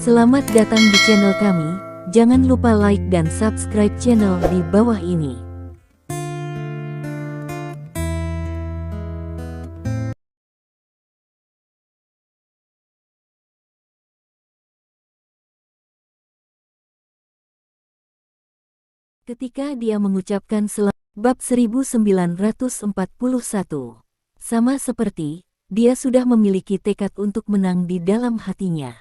Selamat datang di channel kami, jangan lupa like dan subscribe channel di bawah ini. Ketika dia mengucapkan bab 1941. Sama seperti, dia sudah memiliki tekad untuk menang di dalam hatinya.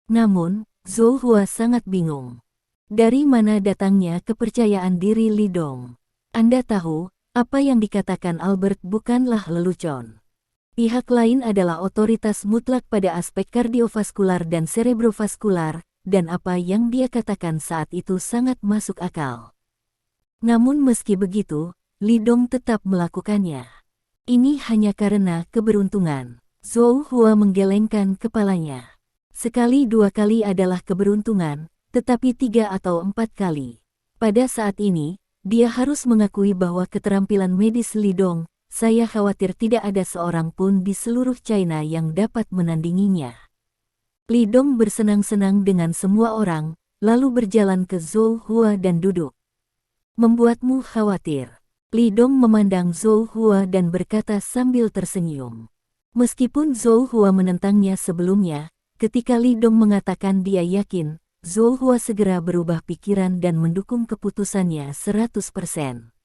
Namun, Zhou Hua sangat bingung. Dari mana datangnya kepercayaan diri Li Dong? Anda tahu, apa yang dikatakan Albert bukanlah lelucon. Pihak lain adalah otoritas mutlak pada aspek kardiovaskular dan cerebrovaskular, dan apa yang dia katakan saat itu sangat masuk akal. Namun meski begitu, Li Dong tetap melakukannya. Ini hanya karena keberuntungan. Zhou Hua menggelengkan kepalanya. Sekali dua kali adalah keberuntungan, tetapi 3 atau 4 kali. Pada saat ini, dia harus mengakui bahwa keterampilan medis Li Dong, saya khawatir tidak ada seorang pun di seluruh China yang dapat menandinginya. Li Dong bersenang-senang dengan semua orang, lalu berjalan ke Zhou Hua dan duduk. Membuatmu khawatir. Li Dong memandang Zhou Hua dan berkata sambil tersenyum. Meskipun Zhou Hua menentangnya sebelumnya, ketika Li Dong mengatakan dia yakin, Zhou Hua segera berubah pikiran dan mendukung keputusannya 100%.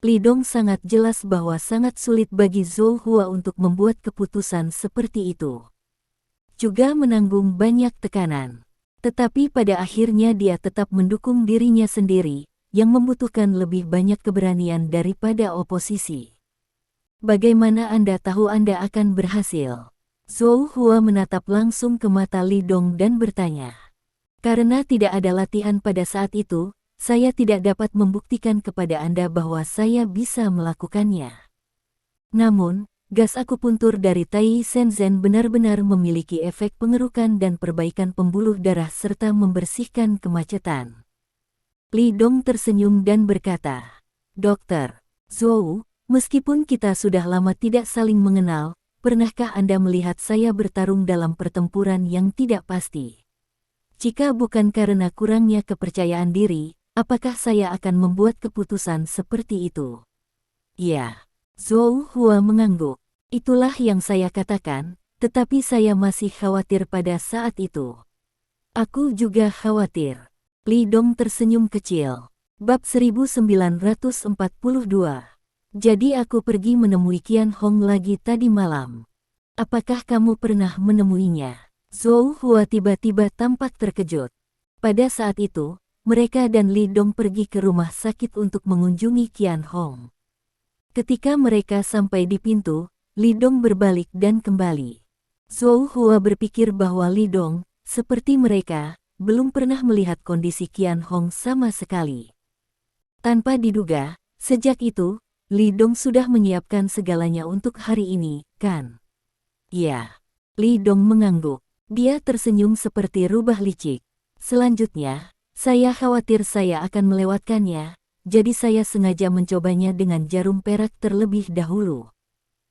Li Dong sangat jelas bahwa sangat sulit bagi Zhou Hua untuk membuat keputusan seperti itu. Juga menanggung banyak tekanan. Tetapi pada akhirnya dia tetap mendukung dirinya sendiri, yang membutuhkan lebih banyak keberanian daripada oposisi. Bagaimana Anda tahu Anda akan berhasil? Zhou Hua menatap langsung ke mata Li Dong dan bertanya. Karena tidak ada latihan pada saat itu, saya tidak dapat membuktikan kepada Anda bahwa saya bisa melakukannya. Namun, gas akupuntur dari Tai Shenzhen benar-benar memiliki efek pengerukan dan perbaikan pembuluh darah serta membersihkan kemacetan. Li Dong tersenyum dan berkata, Dokter Zhou, meskipun kita sudah lama tidak saling mengenal, pernahkah Anda melihat saya bertarung dalam pertempuran yang tidak pasti? Jika bukan karena kurangnya kepercayaan diri, apakah saya akan membuat keputusan seperti itu? Ya, Zhou Hua mengangguk. Itulah yang saya katakan, tetapi saya masih khawatir pada saat itu. Aku juga khawatir. Li Dong tersenyum kecil. Bab 1942. Jadi aku pergi menemui Qian Hong lagi tadi malam. Apakah kamu pernah menemuinya? Zhou Hua tiba-tiba tampak terkejut. Pada saat itu, mereka dan Li Dong pergi ke rumah sakit untuk mengunjungi Qian Hong. Ketika mereka sampai di pintu, Li Dong berbalik dan kembali. Zhou Hua berpikir bahwa Li Dong, seperti mereka, belum pernah melihat kondisi Qian Hong sama sekali. Tanpa diduga, sejak itu, Li Dong sudah menyiapkan segalanya untuk hari ini, kan? Ya. Li Dong mengangguk. Dia tersenyum seperti rubah licik. Selanjutnya, saya khawatir saya akan melewatkannya, jadi saya sengaja mencobanya dengan jarum perak terlebih dahulu.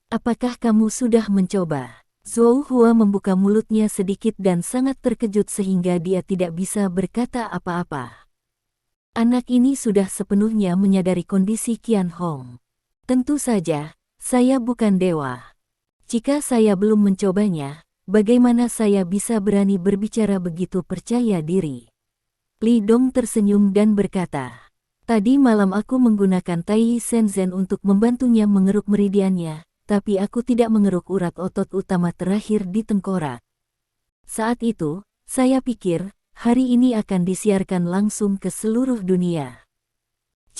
Apakah kamu sudah mencoba? Zhou Hua membuka mulutnya sedikit dan sangat terkejut sehingga dia tidak bisa berkata apa-apa. Anak ini sudah sepenuhnya menyadari kondisi Qian Hong. Tentu saja, saya bukan dewa. Jika saya belum mencobanya, bagaimana saya bisa berani berbicara begitu percaya diri? Li Dong tersenyum dan berkata, tadi malam aku menggunakan Tai Shenzhen untuk membantunya mengeruk meridiannya, tapi aku tidak mengeruk urat otot utama terakhir di tengkorak. Saat itu, saya pikir, hari ini akan disiarkan langsung ke seluruh dunia.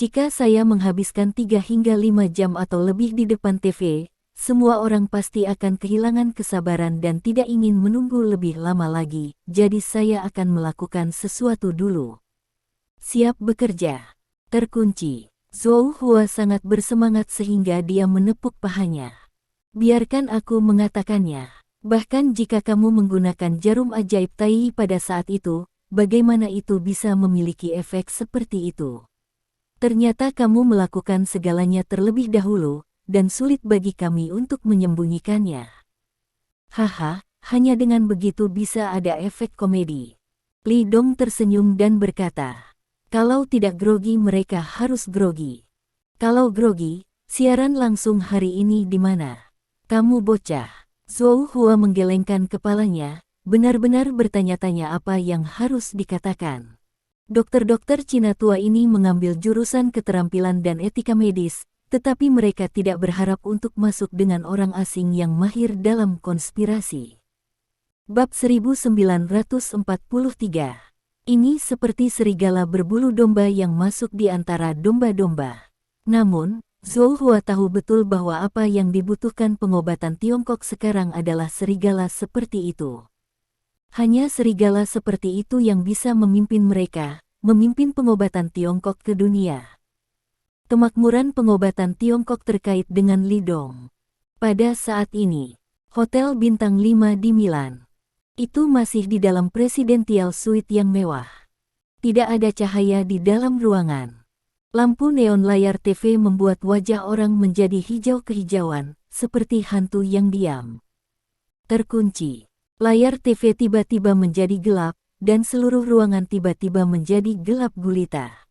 Jika saya menghabiskan 3 hingga 5 jam atau lebih di depan TV, semua orang pasti akan kehilangan kesabaran dan tidak ingin menunggu lebih lama lagi, jadi saya akan melakukan sesuatu dulu. Siap bekerja. Terkunci. Zhou Hua sangat bersemangat sehingga dia menepuk pahanya. Biarkan aku mengatakannya. Bahkan jika kamu menggunakan jarum ajaib Tai pada saat itu, bagaimana itu bisa memiliki efek seperti itu? Ternyata kamu melakukan segalanya terlebih dahulu, dan sulit bagi kami untuk menyembunyikannya. Haha, hanya dengan begitu bisa ada efek komedi. Li Dong tersenyum dan berkata, kalau tidak grogi mereka harus grogi. Kalau grogi, siaran langsung hari ini di mana? Kamu bocah. Zhou Hua menggelengkan kepalanya, benar-benar bertanya-tanya apa yang harus dikatakan. Dokter-dokter Cina tua ini mengambil jurusan keterampilan dan etika medis, tetapi mereka tidak berharap untuk masuk dengan orang asing yang mahir dalam konspirasi. Bab 1943. Ini seperti serigala berbulu domba yang masuk di antara domba-domba. Namun, Zhou Hua tahu betul bahwa apa yang dibutuhkan pengobatan Tiongkok sekarang adalah serigala seperti itu. Hanya serigala seperti itu yang bisa memimpin mereka, memimpin pengobatan Tiongkok ke dunia. Kemakmuran pengobatan Tiongkok terkait dengan Li Dong. Pada saat ini, Hotel Bintang 5 di Milan. Itu masih di dalam presidential suite yang mewah. Tidak ada cahaya di dalam ruangan. Lampu neon layar TV membuat wajah orang menjadi hijau kehijauan, seperti hantu yang diam. Terkunci. Layar TV tiba-tiba menjadi gelap, dan seluruh ruangan tiba-tiba menjadi gelap gulita.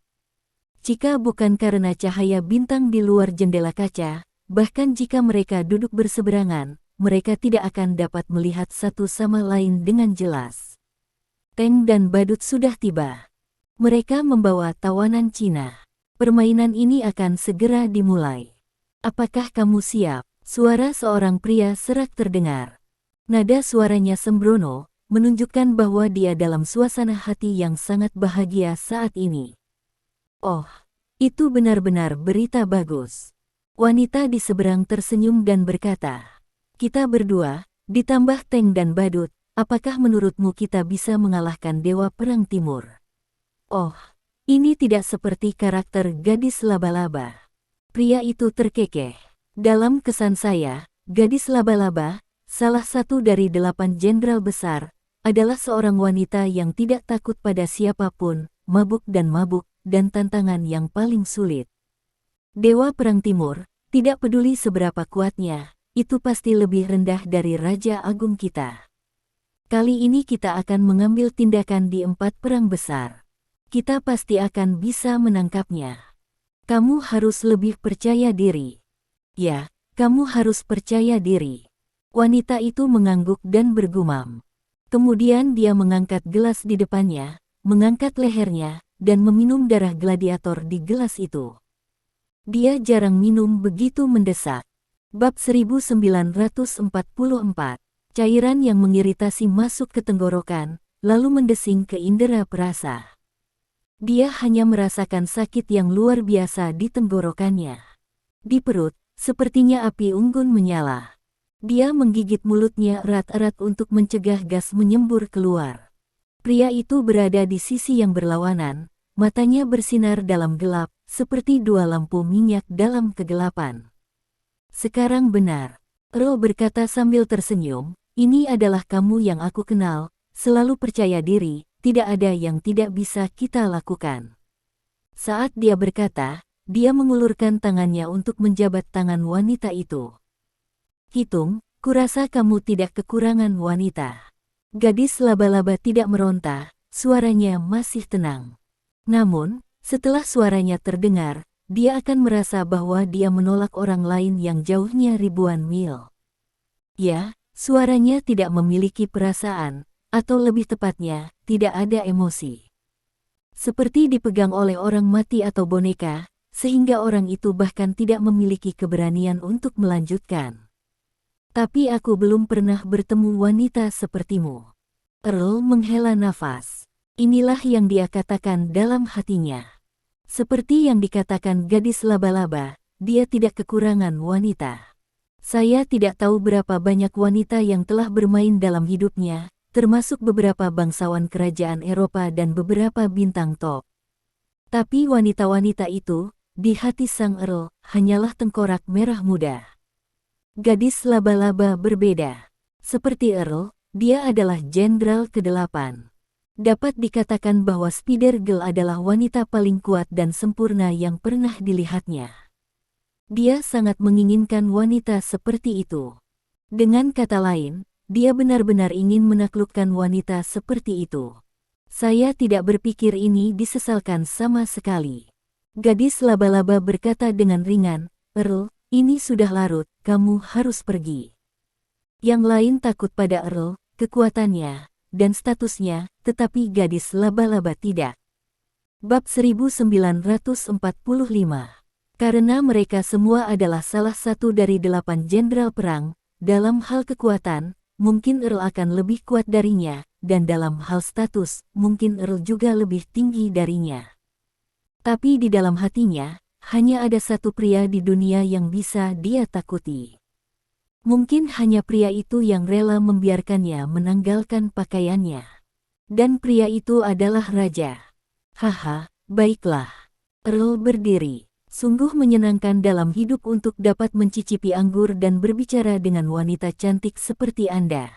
Jika bukan karena cahaya bintang di luar jendela kaca, bahkan jika mereka duduk berseberangan, mereka tidak akan dapat melihat satu sama lain dengan jelas. Teng dan Badut sudah tiba. Mereka membawa tawanan Cina. Permainan ini akan segera dimulai. Apakah kamu siap? Suara seorang pria serak terdengar. Nada suaranya sembrono, menunjukkan bahwa dia dalam suasana hati yang sangat bahagia saat ini. Oh, itu benar-benar berita bagus. Wanita di seberang tersenyum dan berkata, kita berdua, ditambah Teng dan Badut, apakah menurutmu kita bisa mengalahkan Dewa Perang Timur? Oh, ini tidak seperti karakter gadis laba-laba. Pria itu terkekeh. Dalam kesan saya, gadis laba-laba, salah satu dari 8 jenderal besar, adalah seorang wanita yang tidak takut pada siapapun, mabuk, dan tantangan yang paling sulit. Dewa Perang Timur, tidak peduli seberapa kuatnya, itu pasti lebih rendah dari Raja Agung kita. Kali ini kita akan mengambil tindakan di 4 perang besar. Kita pasti akan bisa menangkapnya. Kamu harus lebih percaya diri. Ya, kamu harus percaya diri. Wanita itu mengangguk dan bergumam. Kemudian dia mengangkat gelas di depannya, mengangkat lehernya, dan meminum darah gladiator di gelas itu. Dia jarang minum begitu mendesak. Bab 1944. Cairan yang mengiritasi masuk ke tenggorokan, lalu mendesing ke indera perasa. Dia hanya merasakan sakit yang luar biasa di tenggorokannya. Di perut, sepertinya api unggun menyala. Dia menggigit mulutnya erat-erat untuk mencegah gas menyembur keluar. Pria itu berada di sisi yang berlawanan, matanya bersinar dalam gelap, seperti 2 lampu minyak dalam kegelapan. Sekarang benar, Earl berkata sambil tersenyum, ini adalah kamu yang aku kenal, selalu percaya diri. Tidak ada yang tidak bisa kita lakukan. Saat dia berkata, dia mengulurkan tangannya untuk menjabat tangan wanita itu. Hitung, kurasa kamu tidak kekurangan wanita. Gadis laba-laba tidak meronta, suaranya masih tenang. Namun, setelah suaranya terdengar, dia akan merasa bahwa dia menolak orang lain yang jauhnya ribuan mil. Ya, suaranya tidak memiliki perasaan, atau lebih tepatnya, tidak ada emosi. Seperti dipegang oleh orang mati atau boneka, sehingga orang itu bahkan tidak memiliki keberanian untuk melanjutkan. Tapi aku belum pernah bertemu wanita sepertimu. Earl menghela nafas. Inilah yang dia katakan dalam hatinya. Seperti yang dikatakan gadis laba-laba, dia tidak kekurangan wanita. Saya tidak tahu berapa banyak wanita yang telah bermain dalam hidupnya, termasuk beberapa bangsawan kerajaan Eropa dan beberapa bintang top. Tapi wanita-wanita itu, di hati sang Earl, hanyalah tengkorak merah muda. Gadis laba-laba berbeda. Seperti Earl, dia adalah jenderal ke-8. Dapat dikatakan bahwa Spider-Girl adalah wanita paling kuat dan sempurna yang pernah dilihatnya. Dia sangat menginginkan wanita seperti itu. Dengan kata lain, dia benar-benar ingin menaklukkan wanita seperti itu. Saya tidak berpikir ini disesalkan sama sekali. Gadis laba-laba berkata dengan ringan, Earl, ini sudah larut, kamu harus pergi. Yang lain takut pada Earl, kekuatannya, dan statusnya, tetapi gadis laba-laba tidak. Bab 1945. Karena mereka semua adalah salah satu dari 8 jenderal perang, dalam hal kekuatan, mungkin Earl akan lebih kuat darinya, dan dalam hal status, mungkin Earl juga lebih tinggi darinya. Tapi di dalam hatinya, hanya ada satu pria di dunia yang bisa dia takuti. Mungkin hanya pria itu yang rela membiarkannya menanggalkan pakaiannya. Dan pria itu adalah raja. Haha, baiklah. Earl berdiri. Sungguh menyenangkan dalam hidup untuk dapat mencicipi anggur dan berbicara dengan wanita cantik seperti Anda.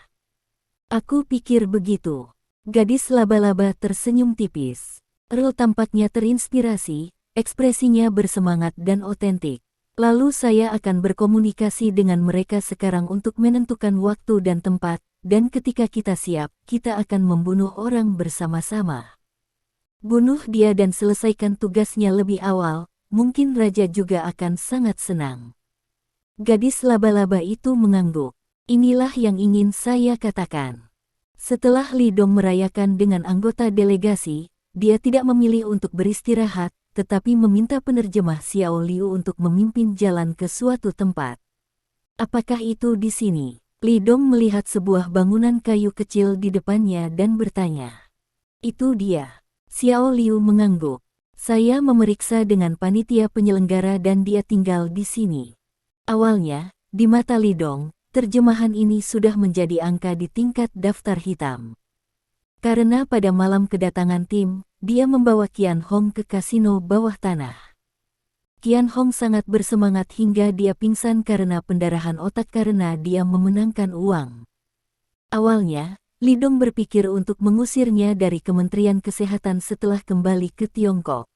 Aku pikir begitu. Gadis laba-laba tersenyum tipis. Earl tampaknya terinspirasi, ekspresinya bersemangat dan otentik. Lalu saya akan berkomunikasi dengan mereka sekarang untuk menentukan waktu dan tempat, dan ketika kita siap, kita akan membunuh orang bersama-sama. Bunuh dia dan selesaikan tugasnya lebih awal. Mungkin raja juga akan sangat senang. Gadis laba-laba itu mengangguk. Inilah yang ingin saya katakan. Setelah Li Dong merayakan dengan anggota delegasi, dia tidak memilih untuk beristirahat, tetapi meminta penerjemah Xiao Liu untuk memimpin jalan ke suatu tempat. Apakah itu di sini? Li Dong melihat sebuah bangunan kayu kecil di depannya dan bertanya. Itu dia. Xiao Liu mengangguk. Saya memeriksa dengan panitia penyelenggara dan dia tinggal di sini. Awalnya, di mata Li Dong, terjemahan ini sudah menjadi angka di tingkat daftar hitam. Karena pada malam kedatangan tim, dia membawa Qian Hong ke kasino bawah tanah. Qian Hong sangat bersemangat hingga dia pingsan karena pendarahan otak karena dia memenangkan uang. Awalnya, Li Dong berpikir untuk mengusirnya dari Kementerian Kesehatan setelah kembali ke Tiongkok.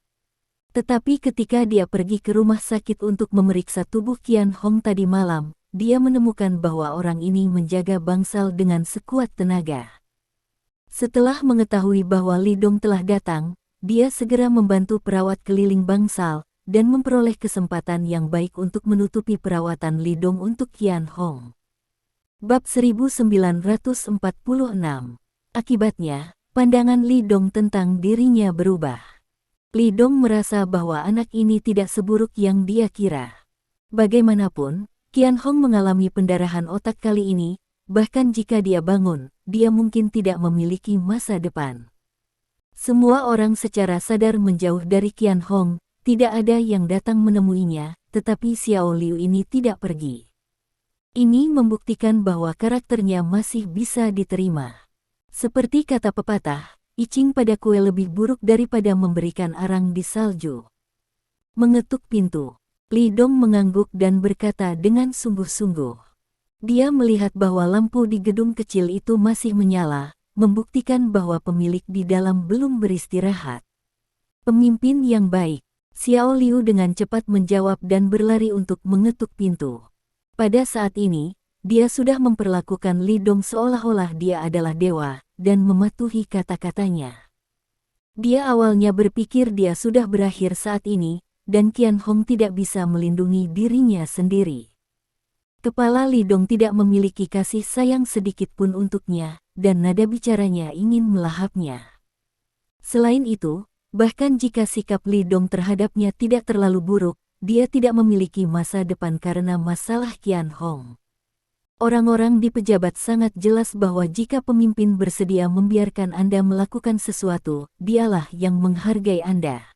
Tetapi ketika dia pergi ke rumah sakit untuk memeriksa tubuh Qian Hong tadi malam, dia menemukan bahwa orang ini menjaga bangsal dengan sekuat tenaga. Setelah mengetahui bahwa Li Dong telah datang, dia segera membantu perawat keliling bangsal, dan memperoleh kesempatan yang baik untuk menutupi perawatan Li Dong untuk Qian Hong. Bab 1946. Akibatnya, pandangan Li Dong tentang dirinya berubah. Li Dong merasa bahwa anak ini tidak seburuk yang dia kira. Bagaimanapun, Qian Hong mengalami pendarahan otak kali ini, bahkan jika dia bangun, dia mungkin tidak memiliki masa depan. Semua orang secara sadar menjauh dari Qian Hong, tidak ada yang datang menemuinya, tetapi Xiao Liu ini tidak pergi. Ini membuktikan bahwa karakternya masih bisa diterima. Seperti kata pepatah, icing pada kue lebih buruk daripada memberikan arang di salju. Mengetuk pintu. Li Dong mengangguk dan berkata dengan sungguh-sungguh. Dia melihat bahwa lampu di gedung kecil itu masih menyala, membuktikan bahwa pemilik di dalam belum beristirahat. Pemimpin yang baik. Xiao Liu dengan cepat menjawab dan berlari untuk mengetuk pintu. Pada saat ini, dia sudah memperlakukan Li Dong seolah-olah dia adalah dewa, dan mematuhi kata-katanya. Dia awalnya berpikir dia sudah berakhir saat ini, dan Qian Hong tidak bisa melindungi dirinya sendiri. Kepala Li Dong tidak memiliki kasih sayang sedikit pun untuknya, dan nada bicaranya ingin melahapnya. Selain itu, bahkan jika sikap Li Dong terhadapnya tidak terlalu buruk, dia tidak memiliki masa depan karena masalah Qian Hong. Orang-orang di pejabat sangat jelas bahwa jika pemimpin bersedia membiarkan Anda melakukan sesuatu, dialah yang menghargai Anda.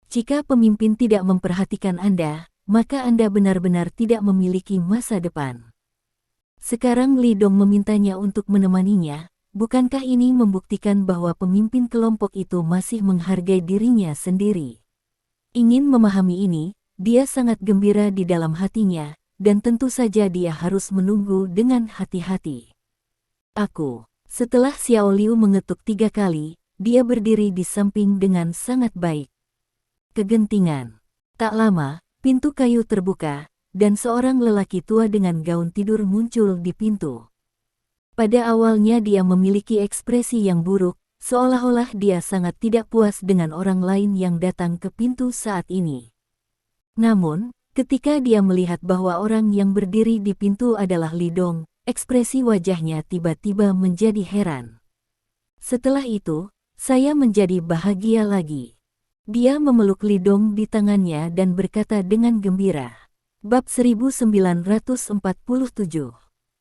Jika pemimpin tidak memperhatikan Anda, maka Anda benar-benar tidak memiliki masa depan. Sekarang Li Dong memintanya untuk menemaninya, bukankah ini membuktikan bahwa pemimpin kelompok itu masih menghargai dirinya sendiri? Ingin memahami ini, dia sangat gembira di dalam hatinya, dan tentu saja dia harus menunggu dengan hati-hati. Setelah Xiao Liu mengetuk 3 kali, dia berdiri di samping dengan sangat baik. Kegentingan. Tak lama, pintu kayu terbuka, dan seorang lelaki tua dengan gaun tidur muncul di pintu. Pada awalnya dia memiliki ekspresi yang buruk, seolah-olah dia sangat tidak puas dengan orang lain yang datang ke pintu saat ini. Namun, ketika dia melihat bahwa orang yang berdiri di pintu adalah Li Dong, ekspresi wajahnya tiba-tiba menjadi heran. Setelah itu, saya menjadi bahagia lagi. Dia memeluk Li Dong di tangannya dan berkata dengan gembira. Bab 1947.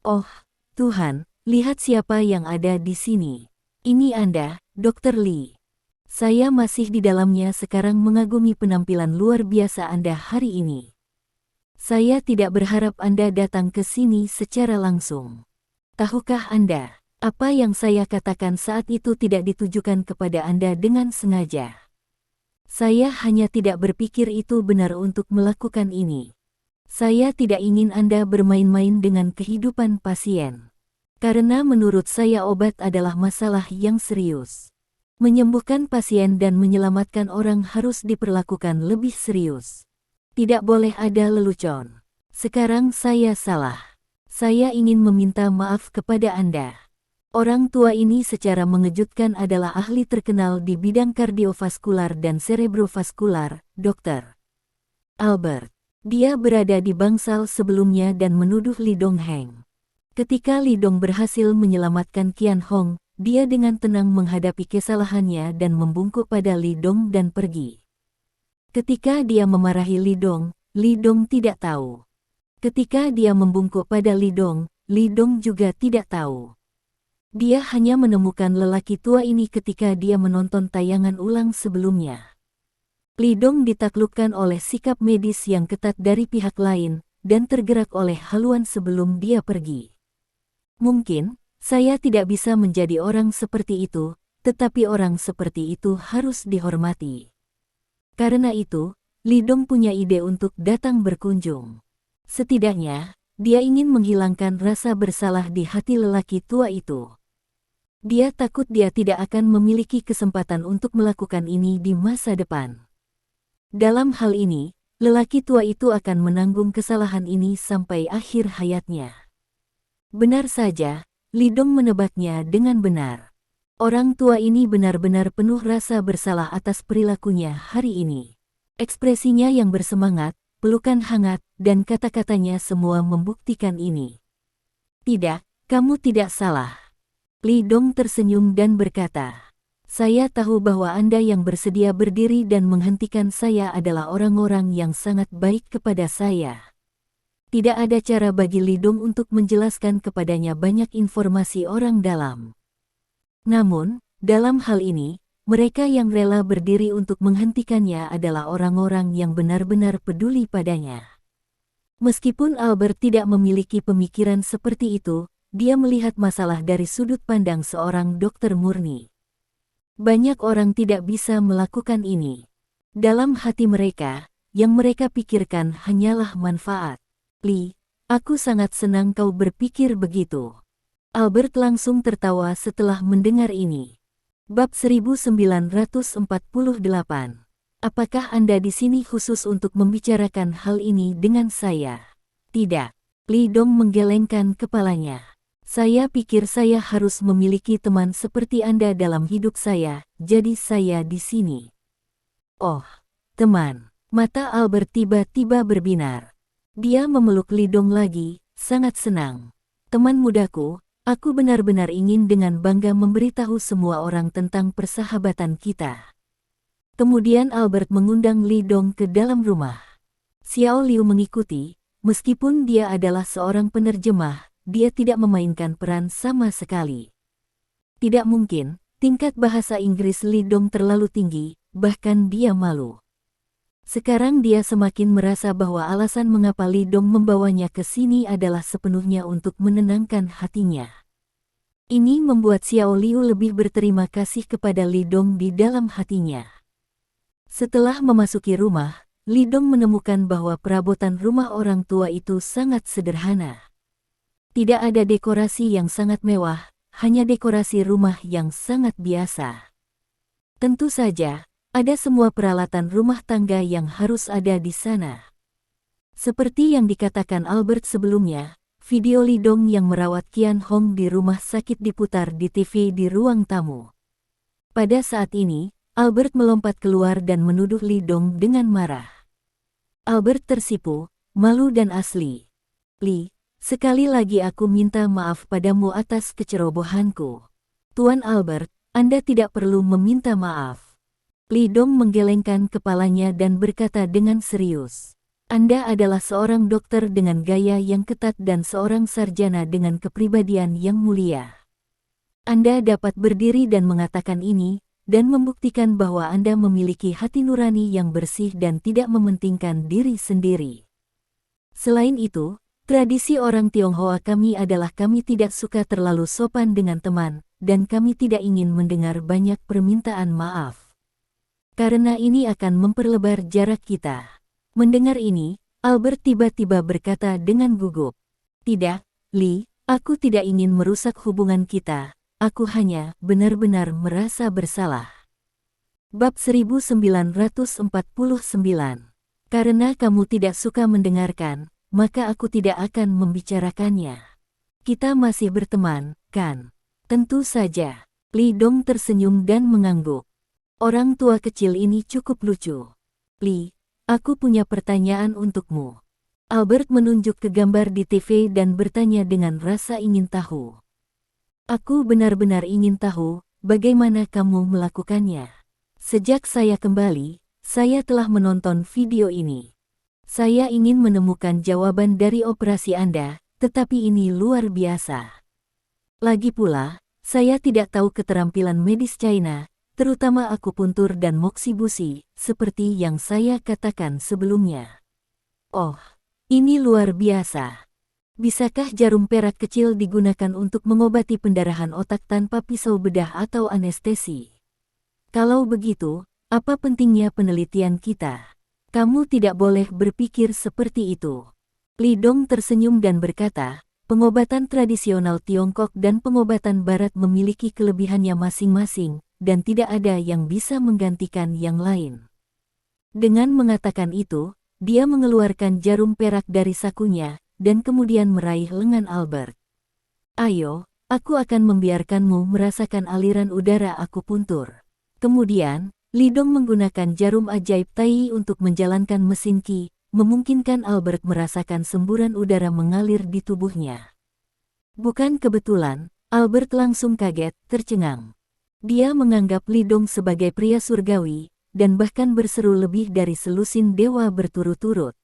Oh, Tuhan, lihat siapa yang ada di sini. Ini Anda, Dr. Lee. Saya masih di dalamnya sekarang mengagumi penampilan luar biasa Anda hari ini. Saya tidak berharap Anda datang ke sini secara langsung. Tahukah Anda, apa yang saya katakan saat itu tidak ditujukan kepada Anda dengan sengaja. Saya hanya tidak berpikir itu benar untuk melakukan ini. Saya tidak ingin Anda bermain-main dengan kehidupan pasien. Karena menurut saya obat adalah masalah yang serius. Menyembuhkan pasien dan menyelamatkan orang harus diperlakukan lebih serius. Tidak boleh ada lelucon. Sekarang saya salah. Saya ingin meminta maaf kepada Anda. Orang tua ini secara mengejutkan adalah ahli terkenal di bidang kardiovaskular dan cerebrovaskular, Dr. Albert. Dia berada di bangsal sebelumnya dan menuduh Li Dongheng. Ketika Li Dong berhasil menyelamatkan Qian Hong, dia dengan tenang menghadapi kesalahannya dan membungkuk pada Li Dong dan pergi. Ketika dia memarahi Li Dong tidak tahu. Ketika dia membungkuk pada Li Dong juga tidak tahu. Dia hanya menemukan lelaki tua ini ketika dia menonton tayangan ulang sebelumnya. Li Dong ditaklukkan oleh sikap medis yang ketat dari pihak lain, dan tergerak oleh haluan sebelum dia pergi. Mungkin, saya tidak bisa menjadi orang seperti itu, tetapi orang seperti itu harus dihormati. Karena itu, Li Dong punya ide untuk datang berkunjung. Setidaknya, dia ingin menghilangkan rasa bersalah di hati lelaki tua itu. Dia takut dia tidak akan memiliki kesempatan untuk melakukan ini di masa depan. Dalam hal ini, lelaki tua itu akan menanggung kesalahan ini sampai akhir hayatnya. Benar saja, Li Dong menebaknya dengan benar. Orang tua ini benar-benar penuh rasa bersalah atas perilakunya hari ini. Ekspresinya yang bersemangat, pelukan hangat, dan kata-katanya semua membuktikan ini. Tidak, kamu tidak salah. Li Dong tersenyum dan berkata, saya tahu bahwa Anda yang bersedia berdiri dan menghentikan saya adalah orang-orang yang sangat baik kepada saya. Tidak ada cara bagi Li Dong untuk menjelaskan kepadanya banyak informasi orang dalam. Namun, dalam hal ini, mereka yang rela berdiri untuk menghentikannya adalah orang-orang yang benar-benar peduli padanya. Meskipun Albert tidak memiliki pemikiran seperti itu, dia melihat masalah dari sudut pandang seorang dokter murni. Banyak orang tidak bisa melakukan ini. Dalam hati mereka, yang mereka pikirkan hanyalah manfaat. Li, aku sangat senang kau berpikir begitu. Albert langsung tertawa setelah mendengar ini. Bab 1948. Apakah Anda di sini khusus untuk membicarakan hal ini dengan saya? Tidak. Li Dong menggelengkan kepalanya. Saya pikir saya harus memiliki teman seperti Anda dalam hidup saya, jadi saya di sini. Oh, teman. Mata Albert tiba-tiba berbinar. Dia memeluk Li Dong lagi, sangat senang. Teman mudaku, aku benar-benar ingin dengan bangga memberitahu semua orang tentang persahabatan kita. Kemudian Albert mengundang Li Dong ke dalam rumah. Xiao Liu mengikuti, meskipun dia adalah seorang penerjemah, dia tidak memainkan peran sama sekali. Tidak mungkin, tingkat bahasa Inggris Li Dong terlalu tinggi, bahkan dia malu. Sekarang dia semakin merasa bahwa alasan mengapa Li Dong membawanya ke sini adalah sepenuhnya untuk menenangkan hatinya. Ini membuat Xiao Liu lebih berterima kasih kepada Li Dong di dalam hatinya. Setelah memasuki rumah, Li Dong menemukan bahwa perabotan rumah orang tua itu sangat sederhana. Tidak ada dekorasi yang sangat mewah, hanya dekorasi rumah yang sangat biasa. Tentu saja, ada semua peralatan rumah tangga yang harus ada di sana. Seperti yang dikatakan Albert sebelumnya, Video Li Dong yang merawat Qian Hong di rumah sakit diputar di TV di ruang tamu. Pada saat ini, Albert melompat keluar dan menuduh Li Dong dengan marah. Albert tersipu, malu dan asli. Li, sekali lagi aku minta maaf padamu atas kecerobohanku. Tuan Albert, Anda tidak perlu meminta maaf. Li Dong menggelengkan kepalanya dan berkata dengan serius. Anda adalah seorang dokter dengan gaya yang ketat dan seorang sarjana dengan kepribadian yang mulia. Anda dapat berdiri dan mengatakan ini, dan membuktikan bahwa Anda memiliki hati nurani yang bersih dan tidak mementingkan diri sendiri. Selain itu, tradisi orang Tionghoa kami adalah kami tidak suka terlalu sopan dengan teman, dan kami tidak ingin mendengar banyak permintaan maaf. Karena ini akan memperlebar jarak kita. Mendengar ini, Albert tiba-tiba berkata dengan gugup. Tidak, Li, aku tidak ingin merusak hubungan kita, aku hanya benar-benar merasa bersalah. Bab 1949. Karena kamu tidak suka mendengarkan, maka aku tidak akan membicarakannya. Kita masih berteman, kan? Tentu saja. Li Dong tersenyum dan mengangguk. Orang tua kecil ini cukup lucu. Li, aku punya pertanyaan untukmu. Albert menunjuk ke gambar di TV dan bertanya dengan rasa ingin tahu. Aku benar-benar ingin tahu, bagaimana kamu melakukannya. Sejak saya kembali, saya telah menonton video ini. Saya ingin menemukan jawaban dari operasi Anda, tetapi ini luar biasa. Lagi pula, saya tidak tahu keterampilan medis China, terutama akupuntur dan moksibusi, seperti yang saya katakan sebelumnya. Oh, ini luar biasa. Bisakah jarum perak kecil digunakan untuk mengobati pendarahan otak tanpa pisau bedah atau anestesi? Kalau begitu, apa pentingnya penelitian kita? Kamu tidak boleh berpikir seperti itu. Li Dong tersenyum dan berkata, pengobatan tradisional Tiongkok dan pengobatan Barat memiliki kelebihannya masing-masing, dan tidak ada yang bisa menggantikan yang lain. Dengan mengatakan itu, dia mengeluarkan jarum perak dari sakunya, dan kemudian meraih lengan Albert. Ayo, aku akan membiarkanmu merasakan aliran udara akupuntur. Kemudian, Li Dong menggunakan jarum ajaib Tai untuk menjalankan mesin Qi, memungkinkan Albert merasakan semburan udara mengalir di tubuhnya. Bukan kebetulan, Albert langsung kaget, tercengang. Dia menganggap Li Dong sebagai pria surgawi, dan bahkan berseru lebih dari selusin dewa berturut-turut.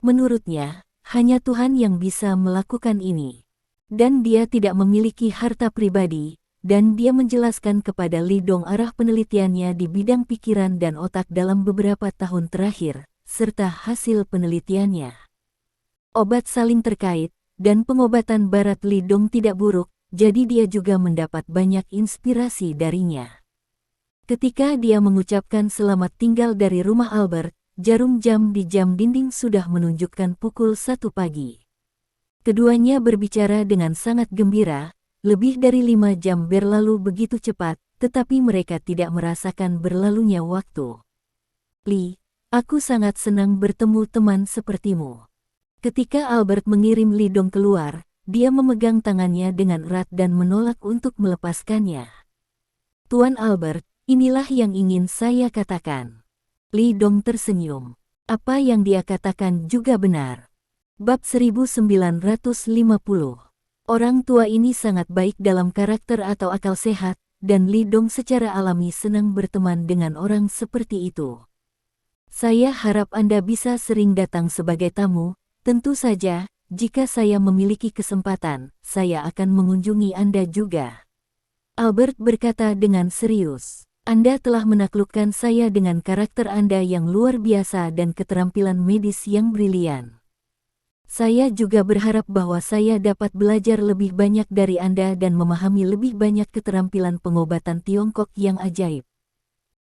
Menurutnya, hanya Tuhan yang bisa melakukan ini. Dan dia tidak memiliki harta pribadi, dan dia menjelaskan kepada Li Dong arah penelitiannya di bidang pikiran dan otak dalam beberapa tahun terakhir, serta hasil penelitiannya. Obat saling terkait, dan pengobatan Barat Li Dong tidak buruk, jadi dia juga mendapat banyak inspirasi darinya. Ketika dia mengucapkan selamat tinggal dari rumah Albert, jarum jam di jam dinding sudah menunjukkan pukul 1 pagi. Keduanya berbicara dengan sangat gembira, lebih dari 5 jam berlalu begitu cepat, tetapi mereka tidak merasakan berlalunya waktu. Li, aku sangat senang bertemu teman sepertimu. Ketika Albert mengirim Li Dong keluar, dia memegang tangannya dengan erat dan menolak untuk melepaskannya. Tuan Albert, inilah yang ingin saya katakan. Li Dong tersenyum. Apa yang dia katakan juga benar. Bab 1950. Orang tua ini sangat baik dalam karakter atau akal sehat, dan Li Dong secara alami senang berteman dengan orang seperti itu. Saya harap Anda bisa sering datang sebagai tamu, tentu saja. Jika saya memiliki kesempatan, saya akan mengunjungi Anda juga. Albert berkata dengan serius. Anda telah menaklukkan saya dengan karakter Anda yang luar biasa dan keterampilan medis yang brilian. Saya juga berharap bahwa saya dapat belajar lebih banyak dari Anda dan memahami lebih banyak keterampilan pengobatan Tiongkok yang ajaib.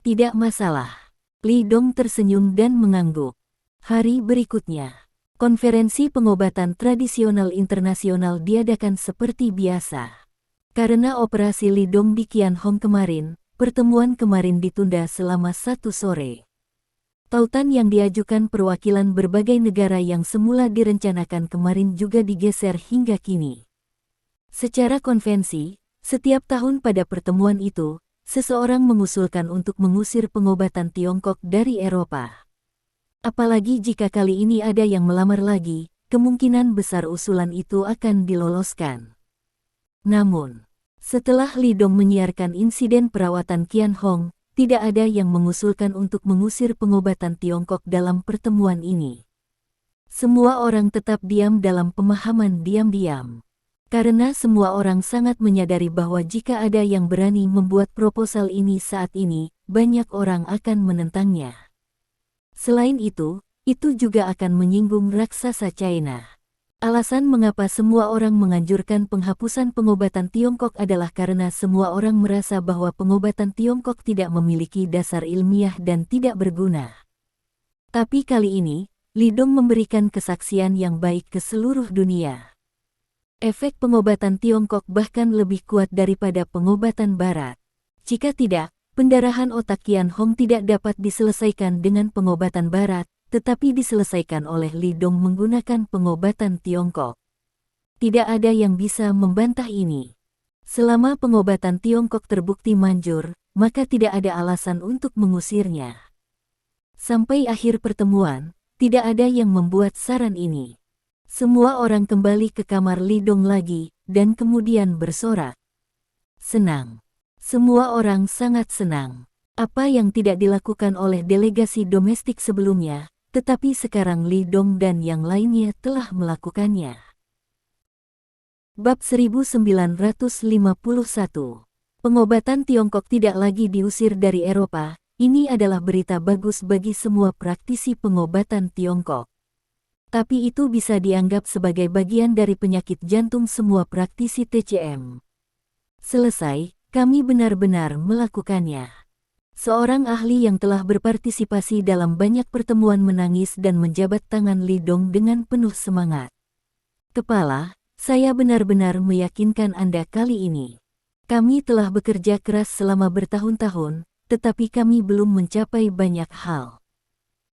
Tidak masalah. Li Dong tersenyum dan mengangguk. Hari berikutnya. Konferensi pengobatan tradisional internasional diadakan seperti biasa. Karena operasi Li Dong di Qian Hong kemarin, pertemuan kemarin ditunda selama 1 sore. Tautan yang diajukan perwakilan berbagai negara yang semula direncanakan kemarin juga digeser hingga kini. Secara konvensi, setiap tahun pada pertemuan itu, seseorang mengusulkan untuk mengusir pengobatan Tiongkok dari Eropa. Apalagi jika kali ini ada yang melamar lagi, kemungkinan besar usulan itu akan diloloskan. Namun, setelah Li Dong menyiarkan insiden perawatan Qian Hong, tidak ada yang mengusulkan untuk mengusir pengobatan Tiongkok dalam pertemuan ini. Semua orang tetap diam dalam pemahaman diam-diam. Karena semua orang sangat menyadari bahwa jika ada yang berani membuat proposal ini saat ini, banyak orang akan menentangnya. Selain itu juga akan menyinggung raksasa China. Alasan mengapa semua orang menganjurkan penghapusan pengobatan Tiongkok adalah karena semua orang merasa bahwa pengobatan Tiongkok tidak memiliki dasar ilmiah dan tidak berguna. Tapi kali ini, Li Dong memberikan kesaksian yang baik ke seluruh dunia. Efek pengobatan Tiongkok bahkan lebih kuat daripada pengobatan Barat. Jika tidak, pendarahan otak Qian Hong tidak dapat diselesaikan dengan pengobatan Barat, tetapi diselesaikan oleh Li Dong menggunakan pengobatan Tiongkok. Tidak ada yang bisa membantah ini. Selama pengobatan Tiongkok terbukti manjur, maka tidak ada alasan untuk mengusirnya. Sampai akhir pertemuan, tidak ada yang membuat saran ini. Semua orang kembali ke kamar Li Dong lagi, dan kemudian bersorak. Senang. Semua orang sangat senang. Apa yang tidak dilakukan oleh delegasi domestik sebelumnya, tetapi sekarang Li Dong dan yang lainnya telah melakukannya. Bab 1951. Pengobatan Tiongkok tidak lagi diusir dari Eropa. Ini adalah berita bagus bagi semua praktisi pengobatan Tiongkok. Tapi itu bisa dianggap sebagai bagian dari penyakit jantung semua praktisi TCM. Selesai, kami benar-benar melakukannya. Seorang ahli yang telah berpartisipasi dalam banyak pertemuan menangis dan menjabat tangan Li Dong dengan penuh semangat. Kepala, saya benar-benar meyakinkan Anda kali ini. Kami telah bekerja keras selama bertahun-tahun, tetapi kami belum mencapai banyak hal.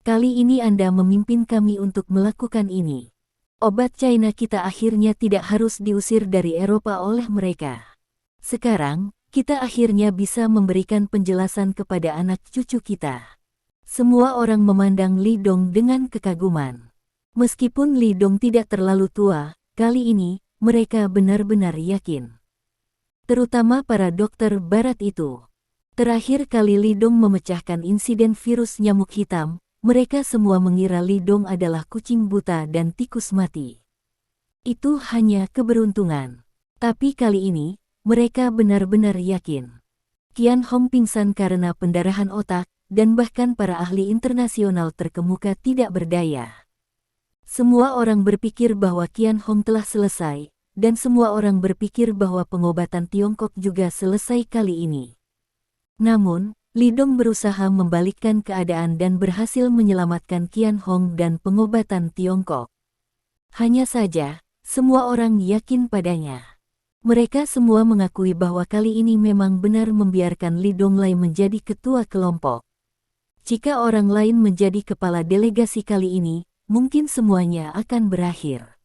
Kali ini Anda memimpin kami untuk melakukan ini. Obat China kita akhirnya tidak harus diusir dari Eropa oleh mereka. Sekarang, kita akhirnya bisa memberikan penjelasan kepada anak cucu kita. Semua orang memandang Li Dong dengan kekaguman. Meskipun Li Dong tidak terlalu tua, kali ini, mereka benar-benar yakin. Terutama para dokter barat itu. Terakhir kali Li Dong memecahkan insiden virus nyamuk hitam, mereka semua mengira Li Dong adalah kucing buta dan tikus mati. Itu hanya keberuntungan. Tapi kali ini, mereka benar-benar yakin. Qian Hong pingsan karena pendarahan otak, dan bahkan para ahli internasional terkemuka tidak berdaya. Semua orang berpikir bahwa Qian Hong telah selesai, dan semua orang berpikir bahwa pengobatan Tiongkok juga selesai kali ini. Namun, Li Dong berusaha membalikkan keadaan dan berhasil menyelamatkan Qian Hong dan pengobatan Tiongkok. Hanya saja, semua orang yakin padanya. Mereka semua mengakui bahwa kali ini memang benar membiarkan Li Donglai menjadi ketua kelompok. Jika orang lain menjadi kepala delegasi kali ini, mungkin semuanya akan berakhir.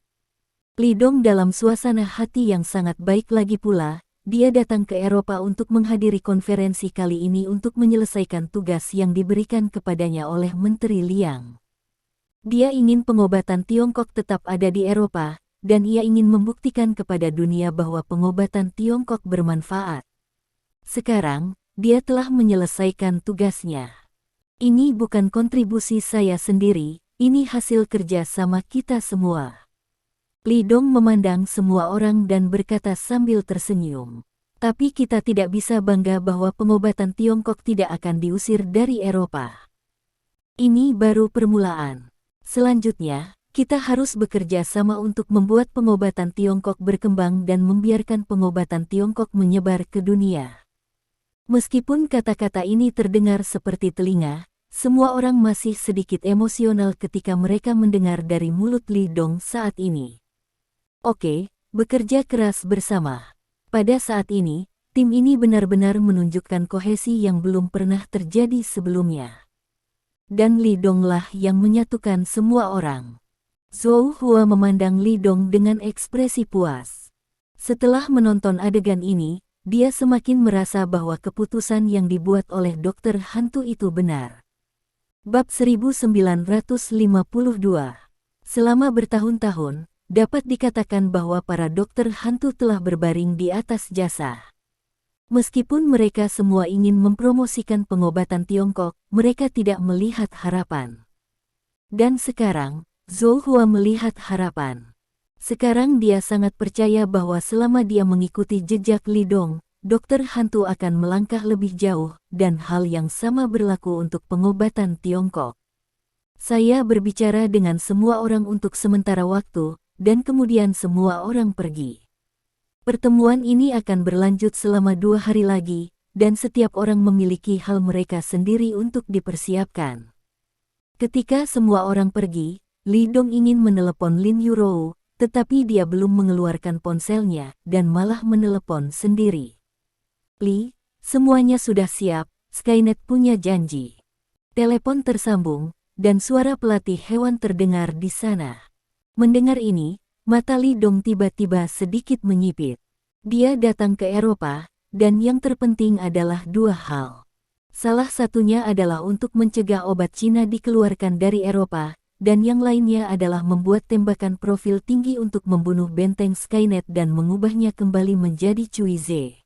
Li Dong dalam suasana hati yang sangat baik lagi pula, dia datang ke Eropa untuk menghadiri konferensi kali ini untuk menyelesaikan tugas yang diberikan kepadanya oleh Menteri Liang. Dia ingin pengobatan Tiongkok tetap ada di Eropa, dan ia ingin membuktikan kepada dunia bahwa pengobatan Tiongkok bermanfaat. Sekarang, dia telah menyelesaikan tugasnya. Ini bukan kontribusi saya sendiri, ini hasil kerja sama kita semua. Li Dong memandang semua orang dan berkata sambil tersenyum. Tapi kita tidak bisa bangga bahwa pengobatan Tiongkok tidak akan diusir dari Eropa. Ini baru permulaan. Selanjutnya, kita harus bekerja sama untuk membuat pengobatan Tiongkok berkembang dan membiarkan pengobatan Tiongkok menyebar ke dunia. Meskipun kata-kata ini terdengar seperti telinga, semua orang masih sedikit emosional ketika mereka mendengar dari mulut Li Dong saat ini. Oke, bekerja keras bersama. Pada saat ini, tim ini benar-benar menunjukkan kohesi yang belum pernah terjadi sebelumnya. dan Li Donglah yang menyatukan semua orang. Zhou Hua memandang Li Dong dengan ekspresi puas. Setelah menonton adegan ini, dia semakin merasa bahwa keputusan yang dibuat oleh dokter hantu itu benar. Bab 1952. Selama bertahun-tahun, dapat dikatakan bahwa para dokter hantu telah berbaring di atas jasa. Meskipun mereka semua ingin mempromosikan pengobatan Tiongkok, mereka tidak melihat harapan. Dan sekarang, Zhou Hua melihat harapan. Sekarang dia sangat percaya bahwa selama dia mengikuti jejak Li Dong, dokter hantu akan melangkah lebih jauh, dan hal yang sama berlaku untuk pengobatan Tiongkok. Saya berbicara dengan semua orang untuk sementara waktu, dan kemudian semua orang pergi. Pertemuan ini akan berlanjut selama 2 hari lagi, dan setiap orang memiliki hal mereka sendiri untuk dipersiapkan. Ketika semua orang pergi, Li Dong ingin menelepon Lin Yurou, tetapi dia belum mengeluarkan ponselnya, dan malah menelepon sendiri. Li, semuanya sudah siap, Skynet punya janji. Telepon tersambung, dan suara pelatih hewan terdengar di sana. Mendengar ini, mata Li Dong tiba-tiba sedikit menyipit. Dia datang ke Eropa, dan yang terpenting adalah 2 hal. Salah satunya adalah untuk mencegah obat Cina dikeluarkan dari Eropa, dan yang lainnya adalah membuat tembakan profil tinggi untuk membunuh benteng Skynet dan mengubahnya kembali menjadi Cuize.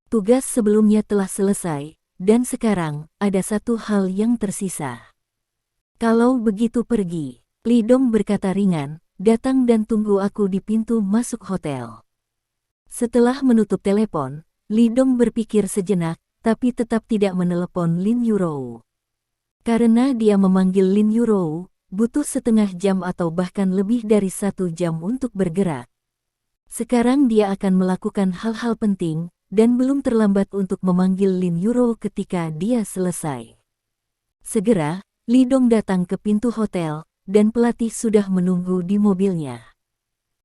Tugas sebelumnya telah selesai, dan sekarang ada satu hal yang tersisa. Kalau begitu pergi, Li Dong berkata ringan, datang dan tunggu aku di pintu masuk hotel. Setelah menutup telepon, Li Dong berpikir sejenak, tapi tetap tidak menelepon Lin Yurou. Karena dia memanggil Lin Yurou, butuh setengah jam atau bahkan lebih dari 1 jam untuk bergerak. Sekarang dia akan melakukan hal-hal penting, dan belum terlambat untuk memanggil Lin Yurou ketika dia selesai. Segera, Li Dong datang ke pintu hotel, dan pelatih sudah menunggu di mobilnya.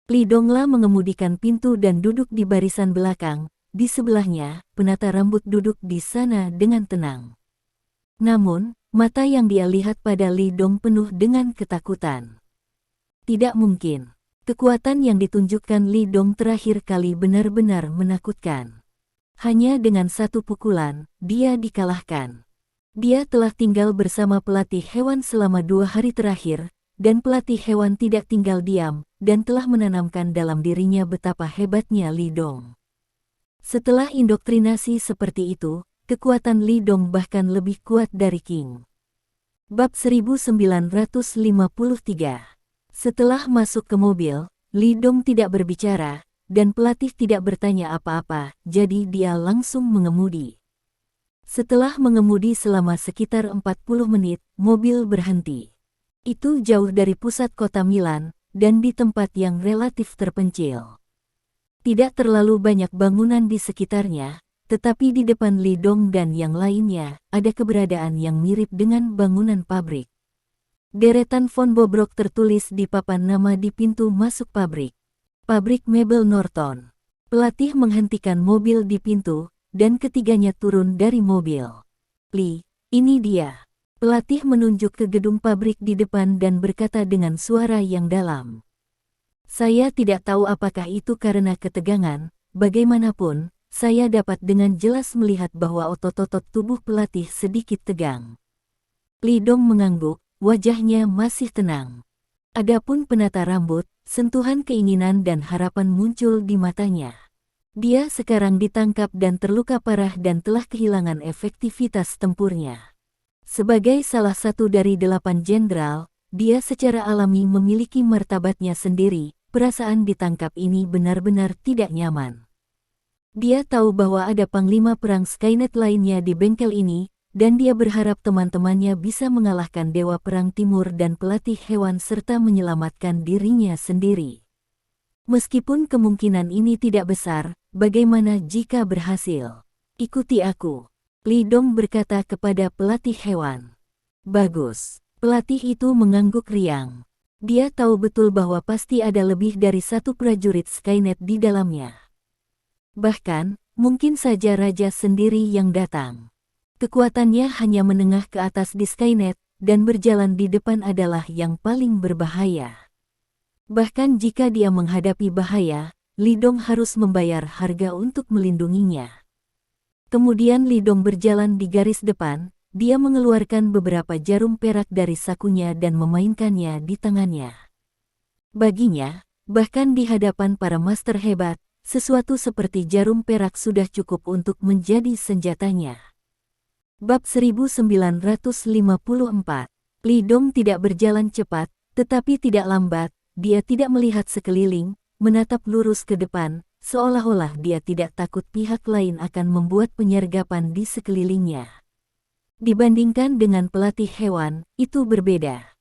Li Donglah mengemudikan pintu dan duduk di barisan belakang, di sebelahnya, penata rambut duduk di sana dengan tenang. Namun, mata yang dia lihat pada Li Dong penuh dengan ketakutan. Tidak mungkin. Kekuatan yang ditunjukkan Li Dong terakhir kali benar-benar menakutkan. Hanya dengan 1 pukulan, dia dikalahkan. Dia telah tinggal bersama pelatih hewan selama 2 hari terakhir, dan pelatih hewan tidak tinggal diam, dan telah menanamkan dalam dirinya betapa hebatnya Li Dong. Setelah indoktrinasi seperti itu, kekuatan Li Dong bahkan lebih kuat dari King. Bab 1953. Setelah masuk ke mobil, Li Dong tidak berbicara, dan pelatih tidak bertanya apa-apa, jadi dia langsung mengemudi. Setelah mengemudi selama sekitar 40 menit, mobil berhenti. Itu jauh dari pusat kota Milan, dan di tempat yang relatif terpencil. Tidak terlalu banyak bangunan di sekitarnya, tetapi di depan Li Dong dan yang lainnya, ada keberadaan yang mirip dengan bangunan pabrik. Deretan von Bobrok tertulis di papan nama di pintu masuk pabrik. Pabrik mebel Norton. Pelatih menghentikan mobil di pintu, dan ketiganya turun dari mobil. Li, ini dia. Pelatih menunjuk ke gedung pabrik di depan dan berkata dengan suara yang dalam. Saya tidak tahu apakah itu karena ketegangan, bagaimanapun, saya dapat dengan jelas melihat bahwa otot-otot tubuh pelatih sedikit tegang. Li Dong mengangguk, wajahnya masih tenang. Adapun penata rambut, sentuhan keinginan dan harapan muncul di matanya. Dia sekarang ditangkap dan terluka parah dan telah kehilangan efektivitas tempurnya. Sebagai salah satu dari 8 jenderal, dia secara alami memiliki martabatnya sendiri. Perasaan ditangkap ini benar-benar tidak nyaman. Dia tahu bahwa ada panglima perang Skynet lainnya di bengkel ini, dan dia berharap teman-temannya bisa mengalahkan Dewa Perang Timur dan pelatih hewan serta menyelamatkan dirinya sendiri. Meskipun kemungkinan ini tidak besar, bagaimana jika berhasil? Ikuti aku. Li Dong berkata kepada pelatih hewan. Bagus. Pelatih itu mengangguk riang. Dia tahu betul bahwa pasti ada lebih dari 1 prajurit Skynet di dalamnya. Bahkan, mungkin saja raja sendiri yang datang. Kekuatannya hanya menengah ke atas di Skynet, dan berjalan di depan adalah yang paling berbahaya. Bahkan jika dia menghadapi bahaya, Li Dong harus membayar harga untuk melindunginya. Kemudian Li Dong berjalan di garis depan, dia mengeluarkan beberapa jarum perak dari sakunya dan memainkannya di tangannya. Baginya, bahkan di hadapan para master hebat, sesuatu seperti jarum perak sudah cukup untuk menjadi senjatanya. Bab 1954. Li Dong tidak berjalan cepat, tetapi tidak lambat. Dia tidak melihat sekeliling, menatap lurus ke depan, seolah-olah dia tidak takut pihak lain akan membuat penyergapan di sekelilingnya. Dibandingkan dengan pelatih hewan, itu berbeda.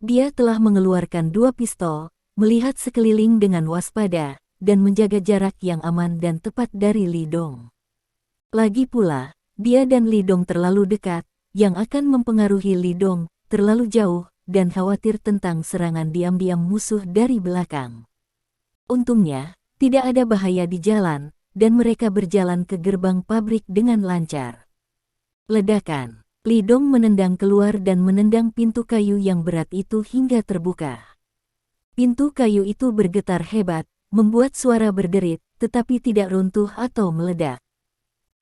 Dia telah mengeluarkan 2 pistol, melihat sekeliling dengan waspada, dan menjaga jarak yang aman dan tepat dari Li Dong. Lagi pula, dia dan Li Dong terlalu dekat, yang akan mempengaruhi Li Dong, terlalu jauh, dan khawatir tentang serangan diam-diam musuh dari belakang. Untungnya, tidak ada bahaya di jalan, dan mereka berjalan ke gerbang pabrik dengan lancar. Ledakan. Li Dong menendang keluar dan menendang pintu kayu yang berat itu hingga terbuka. Pintu kayu itu bergetar hebat, membuat suara berderit, tetapi tidak runtuh atau meledak.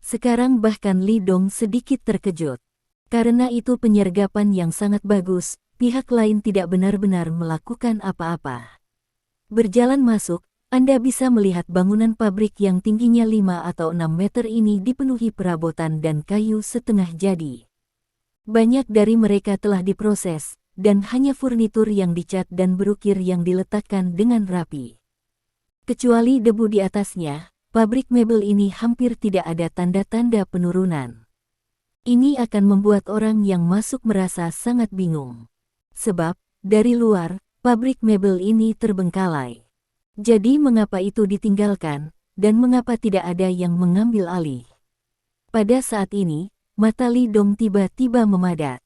Sekarang bahkan Li Dong sedikit terkejut. Karena itu penyergapan yang sangat bagus, pihak lain tidak benar-benar melakukan apa-apa. Berjalan masuk, Anda bisa melihat bangunan pabrik yang tingginya 5 atau 6 meter ini dipenuhi perabotan dan kayu setengah jadi. Banyak dari mereka telah diproses, dan hanya furnitur yang dicat dan berukir yang diletakkan dengan rapi. Kecuali debu di atasnya, pabrik mebel ini hampir tidak ada tanda-tanda penurunan. Ini akan membuat orang yang masuk merasa sangat bingung. Sebab, dari luar, pabrik mebel ini terbengkalai. Jadi mengapa itu ditinggalkan, dan mengapa tidak ada yang mengambil alih? Pada saat ini, mata Li Dong tiba-tiba memadat.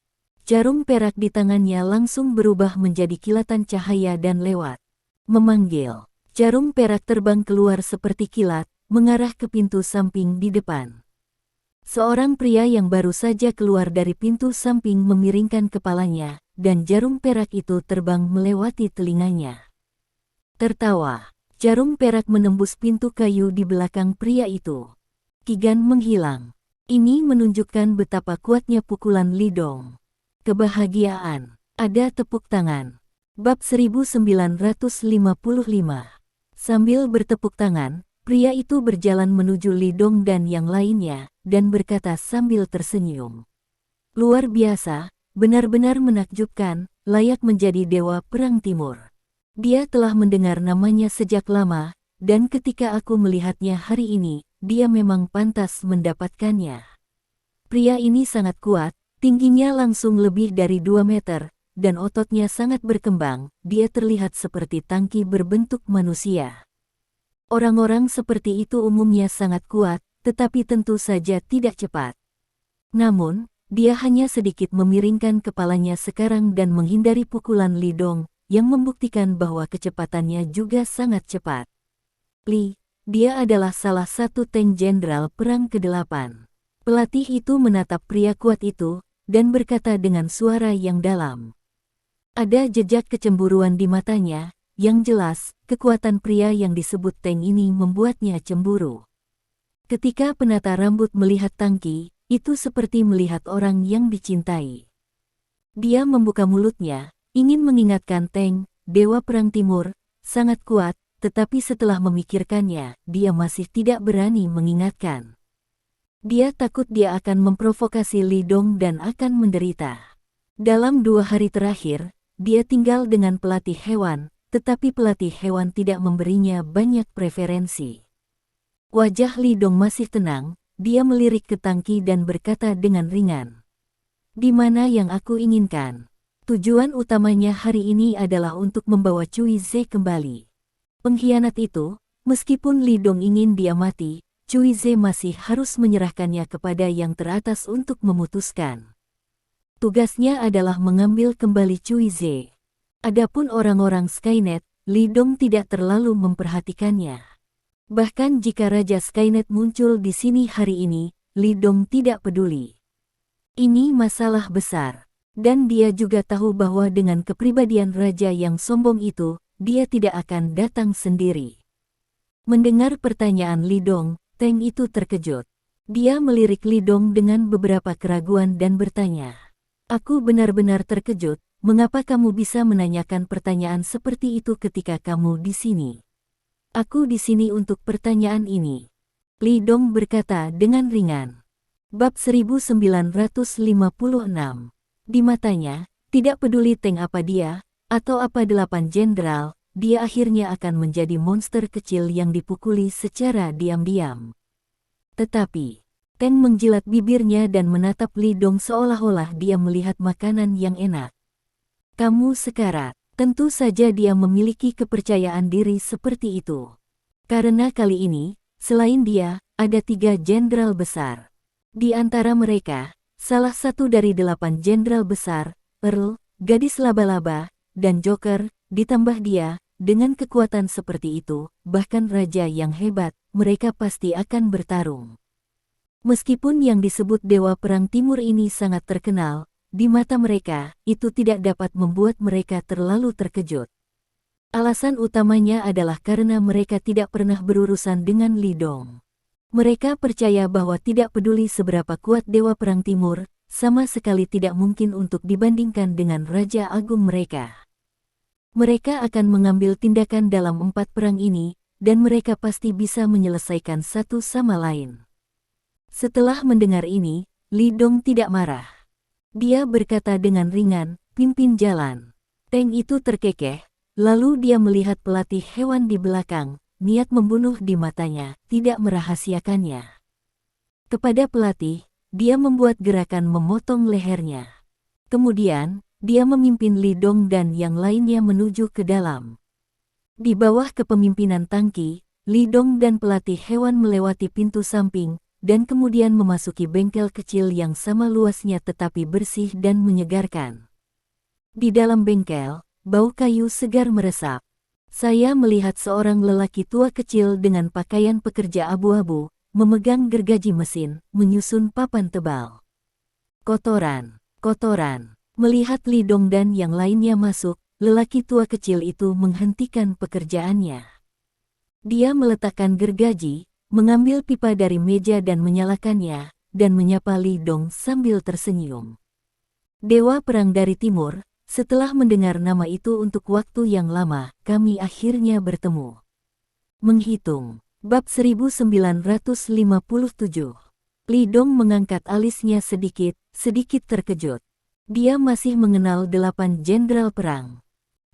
Jarum perak di tangannya langsung berubah menjadi kilatan cahaya dan lewat. Memanggil. Jarum perak terbang keluar seperti kilat, mengarah ke pintu samping di depan. Seorang pria yang baru saja keluar dari pintu samping memiringkan kepalanya, dan jarum perak itu terbang melewati telinganya. Tertawa, jarum perak menembus pintu kayu di belakang pria itu. Kigan menghilang. Ini menunjukkan betapa kuatnya pukulan Li Dong. Kebahagiaan. Ada tepuk tangan. Bab 1955. Sambil bertepuk tangan, pria itu berjalan menuju Li Dong dan yang lainnya, dan berkata sambil tersenyum. Luar biasa, benar-benar menakjubkan, layak menjadi dewa perang timur. Dia telah mendengar namanya sejak lama, dan ketika aku melihatnya hari ini, dia memang pantas mendapatkannya. Pria ini sangat kuat, tingginya langsung lebih dari 2 meter, dan ototnya sangat berkembang, dia terlihat seperti tangki berbentuk manusia. Orang-orang seperti itu umumnya sangat kuat, tetapi tentu saja tidak cepat. Namun, dia hanya sedikit memiringkan kepalanya sekarang dan menghindari pukulan Li Dong, yang membuktikan bahwa kecepatannya juga sangat cepat. Li, dia adalah salah satu tank jenderal perang ke-8. Pelatih itu menatap pria kuat itu, dan berkata dengan suara yang dalam. Ada jejak kecemburuan di matanya, yang jelas, kekuatan pria yang disebut tank ini membuatnya cemburu. Ketika penata rambut melihat tangki, itu seperti melihat orang yang dicintai. Dia membuka mulutnya, ingin mengingatkan tank, dewa perang timur, sangat kuat, tetapi setelah memikirkannya, dia masih tidak berani mengingatkan. Dia takut dia akan memprovokasi Li Dong dan akan menderita. Dalam 2 hari terakhir, dia tinggal dengan pelatih hewan, tetapi pelatih hewan tidak memberinya banyak preferensi. Wajah Li Dong masih tenang, dia melirik ke tangki dan berkata dengan ringan. Di mana yang aku inginkan? Tujuan utamanya hari ini adalah untuk membawa Cui Ze kembali. Pengkhianat itu, meskipun Li Dong ingin dia mati, Cui Ze masih harus menyerahkannya kepada yang teratas untuk memutuskan. Tugasnya adalah mengambil kembali Cui Ze. Adapun orang-orang Skynet, Li Dong tidak terlalu memperhatikannya. Bahkan jika Raja Skynet muncul di sini hari ini, Li Dong tidak peduli. Ini masalah besar. Dan dia juga tahu bahwa dengan kepribadian raja yang sombong itu, dia tidak akan datang sendiri. Mendengar pertanyaan Li Dong, Teng itu terkejut. Dia melirik Li Dong dengan beberapa keraguan dan bertanya, "Aku benar-benar terkejut, mengapa kamu bisa menanyakan pertanyaan seperti itu ketika kamu di sini?" "Aku di sini untuk pertanyaan ini," Li Dong berkata dengan ringan. Bab 1956. Di matanya, tidak peduli Teng apa dia, atau apa 8 jenderal, dia akhirnya akan menjadi monster kecil yang dipukuli secara diam-diam. Tetapi, Teng menjilat bibirnya dan menatap Li Dong seolah-olah dia melihat makanan yang enak. "Kamu sekarat." Tentu saja dia memiliki kepercayaan diri seperti itu. Karena kali ini, selain dia, ada 3 jenderal besar. Di antara mereka, salah satu dari 8 jenderal besar, Earl, gadis laba-laba, dan Joker, ditambah dia, dengan kekuatan seperti itu, bahkan raja yang hebat, mereka pasti akan bertarung. Meskipun yang disebut Dewa Perang Timur ini sangat terkenal, di mata mereka, itu tidak dapat membuat mereka terlalu terkejut. Alasan utamanya adalah karena mereka tidak pernah berurusan dengan Li Dong. Mereka percaya bahwa tidak peduli seberapa kuat Dewa Perang Timur, sama sekali tidak mungkin untuk dibandingkan dengan Raja Agung mereka. Mereka akan mengambil tindakan dalam 4 perang ini, dan mereka pasti bisa menyelesaikan satu sama lain. Setelah mendengar ini, Li Dong tidak marah. Dia berkata dengan ringan, "Pimpin jalan." Teng itu terkekeh, lalu dia melihat pelatih hewan di belakang. Niat membunuh di matanya, tidak merahasiakannya. Kepada pelatih, dia membuat gerakan memotong lehernya. Kemudian, dia memimpin Li Dong dan yang lainnya menuju ke dalam. Di bawah kepemimpinan Tangki, Li Dong dan pelatih hewan melewati pintu samping, dan kemudian memasuki bengkel kecil yang sama luasnya tetapi bersih dan menyegarkan. Di dalam bengkel, bau kayu segar meresap. Saya melihat seorang lelaki tua kecil dengan pakaian pekerja abu-abu, memegang gergaji mesin, menyusun papan tebal. Kotoran, kotoran. Melihat Li Dong dan yang lainnya masuk, lelaki tua kecil itu menghentikan pekerjaannya. Dia meletakkan gergaji, mengambil pipa dari meja dan menyalakannya, dan menyapa Li Dong sambil tersenyum. "Dewa Perang dari Timur, setelah mendengar nama itu untuk waktu yang lama, kami akhirnya bertemu." Menghitung. Bab 1957. Li Dong mengangkat alisnya sedikit terkejut. Dia masih mengenal 8 jenderal perang.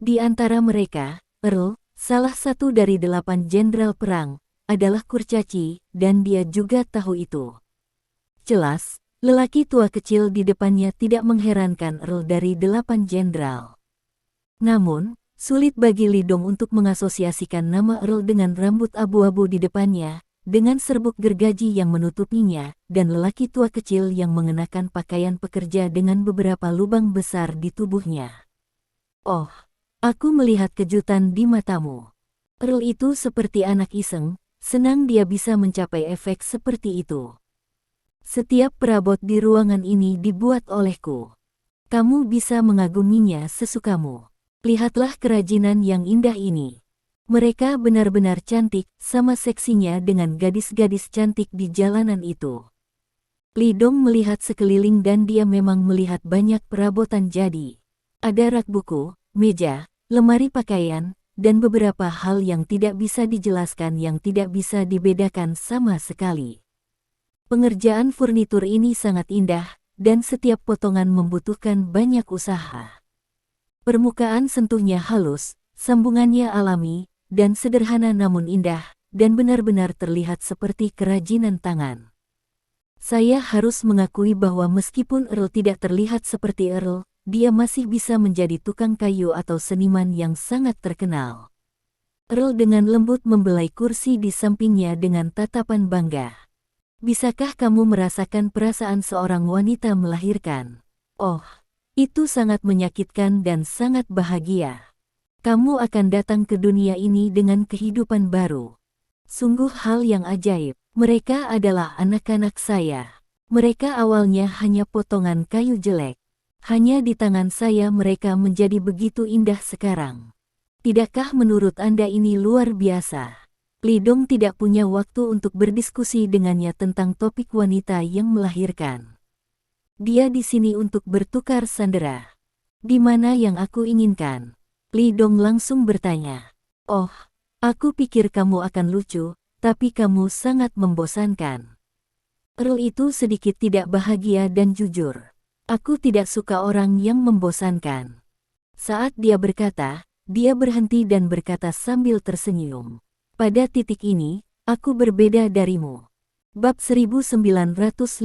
Di antara mereka, Earl, salah satu dari 8 jenderal perang, adalah kurcaci, dan dia juga tahu itu. Jelas, lelaki tua kecil di depannya tidak mengherankan Earl dari 8 jenderal. Namun, sulit bagi Li Dong untuk mengasosiasikan nama Earl dengan rambut abu-abu di depannya, dengan serbuk gergaji yang menutupinya, dan lelaki tua kecil yang mengenakan pakaian pekerja dengan beberapa lubang besar di tubuhnya. "Oh, aku melihat kejutan di matamu." Earl itu seperti anak iseng, senang dia bisa mencapai efek seperti itu. "Setiap perabot di ruangan ini dibuat olehku. Kamu bisa mengaguminya sesukamu. Lihatlah kerajinan yang indah ini. Mereka benar-benar cantik, sama seksinya dengan gadis-gadis cantik di jalanan itu." Li Dong melihat sekeliling dan dia memang melihat banyak perabotan jadi. Ada rak buku, meja, lemari pakaian, dan beberapa hal yang tidak bisa dijelaskan yang tidak bisa dibedakan sama sekali. Pengerjaan furnitur ini sangat indah, dan setiap potongan membutuhkan banyak usaha. Permukaan sentuhnya halus, sambungannya alami, dan sederhana namun indah, dan benar-benar terlihat seperti kerajinan tangan. Saya harus mengakui bahwa meskipun Earl tidak terlihat seperti Earl, dia masih bisa menjadi tukang kayu atau seniman yang sangat terkenal. Earl dengan lembut membelai kursi di sampingnya dengan tatapan bangga. "Bisakah kamu merasakan perasaan seorang wanita melahirkan? Oh, itu sangat menyakitkan dan sangat bahagia. Kamu akan datang ke dunia ini dengan kehidupan baru. Sungguh hal yang ajaib. Mereka adalah anak-anak saya. Mereka awalnya hanya potongan kayu jelek. Hanya di tangan saya mereka menjadi begitu indah sekarang. Tidakkah menurut Anda ini luar biasa? Li Dong tidak punya waktu untuk berdiskusi dengannya tentang topik wanita yang melahirkan. Dia di sini untuk bertukar sandera. Di mana yang aku inginkan? Li Dong langsung bertanya. Oh, aku pikir kamu akan lucu, tapi kamu sangat membosankan. Earl itu sedikit tidak bahagia dan jujur. Aku tidak suka orang yang membosankan. Saat dia berkata, dia berhenti dan berkata sambil tersenyum. Pada titik ini, aku berbeda darimu. Bab 1958.